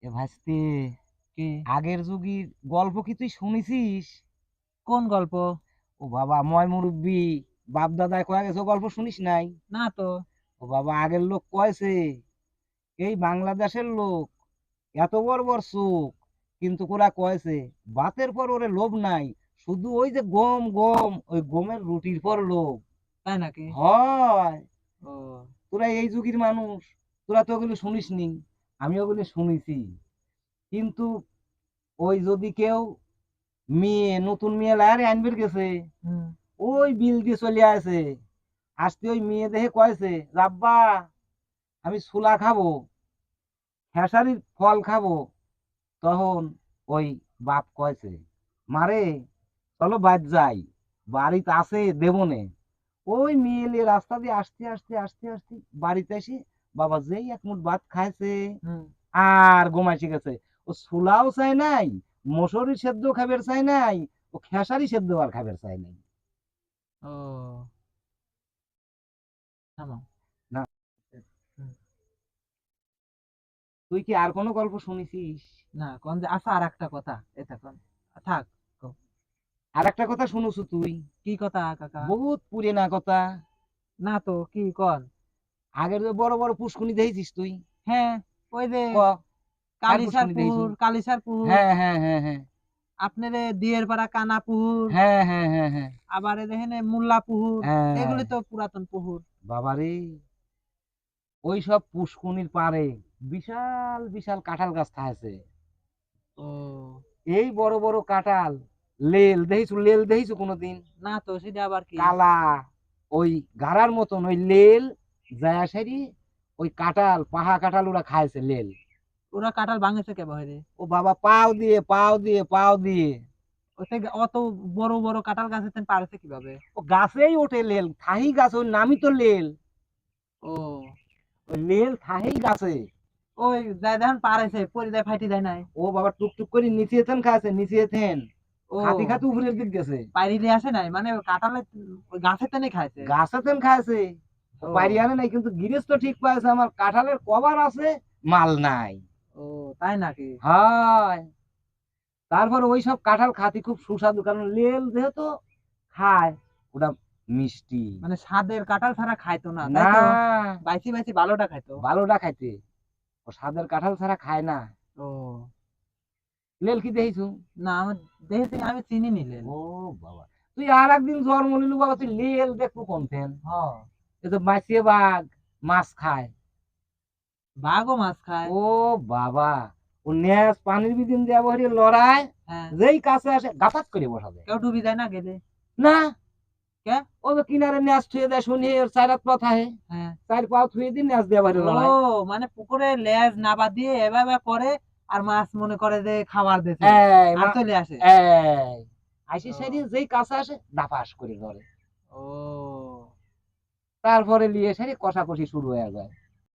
এ ভাস্তি, কি? আগের যুগের গল্প কি তুই শুনেছিস? কোন গল্প? ও বাবা, ময় মুরব্বি বাপ দাদায় কয়ে গেছে, ও গল্প শুনিস নাই? না তো। ও বাবা, আগের লোক কয়েছে এই বাংলাদেশের লোক এত বড় বড় চোখ, কিন্তু ওরা কয়েছে ভাতের পর ওরে লোভ নাই, শুধু ওই যে গম গম, ওই গমের রুটির পর লোভ। তাই নাকি? হয়। ও। তোরা এই যুগের মানুষ, তোরা তো ওগুলো শুনিস নি, আমি ওগুলো শুনেছি। কিন্তু ওই যদি কেউ মেয়ে, নতুন মেয়ে লায়ারে আনবির গেছে, হুম। ওই বিল দিয়ে চলে আসে, আসতে ওই মেয়ে দেখে কয়েছে, রাব্বা আমি ছোলা খাবো, খেসারির ফল খাবো। তখন ওই বাপ কয়েছে, মারে চলো বাদ যাই, বাড়িতে আছে দেবনে। ওই মেয়ে এলে রাস্তা দিয়ে আসতে আসতে আসতে আসতে বাড়িতে এসে বাবা যেই এক মুঠ ভাত খাইছে হুম। আর ঘুমাইছে গেছে। ও ছোলাও চাই নাই, মসুরি সেদ্ধ খাবার চাই নাই, ও খেসারি সেদ্ধ আর খাবার চাই নাই। ও। থামাও। না, হুম। তুই কি আর কোনো গল্প শুনেছিস? না কোন যে আচ্ছা, আর একটা কথা, এটা কোন। থাক। কও। আর একটা কথা শুনুছু তুই? কি কথা কাকা? বহুত পুরেনা কথা। না তো, কি কোন? আগের যে বড় বড় পুষ্কুনি দেখেছিস তুই? হ্যাঁ, ওই যে ক, কার কালিসার পুষ্কুনি দেখেছু? পুহুর, কালিসার পুহুর। হ্যাঁ হ্যাঁ হ্যাঁ হ্যাঁ আপনার দিয়ের পাড়া কানা পুহুর। হ্যাঁ হ্যাঁ হ্যাঁ হ্যাঁ আবার দেখেন মোল্লা পুহুর। হ্যাঁ। এগুলি তো পুরাতন পুহুর। বাবারে, ওই সব পুষ্কুনির পারে বিশাল বিশাল কাঁঠাল গাছ আছে। ও। এই বড় বড় কাঁঠাল, লেল দেখিছু? লেল দেখিছু কোনোদিন? না তো, সেটা আবার কি? কালা, ওই গাড়ার মতন ওই লেল, যায় সারি ওই কাঁঠাল, পাহা কাঁঠাল ওরা খাইছে লেল। ওরা কাঁঠাল ভাঙেছে কে বহে রে? ও বাবা, পাও দিয়ে পাও দিয়ে পাও দিয়ে ওতে অত বড় বড় কাঁঠাল গাছ পারছে কিভাবে? ও গাছেই ওঠে লেল, থাহি গাছ, ওর নামই তো লেল। ও। ওই লেল থাহেই গাছে। ওই যাই দেখেন পারেছে পরি যায় ফাইটি যায় নাই। ও বাবা, টুকটুক করে নিচিয়ে থেন খাচ্ছে, নিচিয়ে থেন ও। খাতি খাতি উপরের দিক গেছে। পাইরি আসে নাই মানে কাঁঠালে ওই গাছের তেনে খাইছে। গাছে থেন খাচ্ছে, ও ও। পাইরি আনে নাই, কিন্তু গিরিশ তো ঠিক পাইছে, আমার কাঁঠালের কভার আছে, মাল নাই। ও। তাই নাকি? হয়। তারপর ওই সব কাঁঠাল খাতি খুব সুস্বাদু, কারণ লেল যেহেতু খায়, ওটা মিষ্টি। মানে স্বাদের কাঁঠাল ছাড়া খাইতো না, তাই না, তো? বাইসি বাইসি ভালোটা খাইতো। ভালোটা খাইতে, ও স্বাদের কাঁঠাল ছাড়া খায় না। ও। লেল কি দেখিছু? না, আমি দেখেছি, আমি চিনি নিলেন। ও বাবা, তুই আর একদিন জন্ম নিলু বাবা, তুই লেল দেখবো কোনথেন? হ। এ তো মাছিয়ে বাঘ মাছ খায়। বাঘও মাছ খায়? ও বাবা, ও ন্যাস পানির ভিতর দিয়ে বহরে লড়ায়, হ্যাঁ। যেই কাছে আসে গাপাত করে বসাবে। কেউ ডুবি যায় না গেলে? না, কে? ও তো কিনারে ন্যাস থুয়ে দেয়, শুনি ওর চার হাত পা থাকে, হ্যাঁ। চার পাও থুয়ে দিন ন্যাস দিয়ে বহরে ও, লড়ায়। মানে পুকুরে লেজ নাবা দিয়ে এভাবে করে, আর মাছ মনে করে যে খাবার দিছে, এই আর মা, চলে আসে। এই আইসি সাইডে ও। যেই কাছে আসে দাপাস করে ধরে, ও। তারপরে লিয়ে সারি কষাকষি শুরু হয়ে যায়।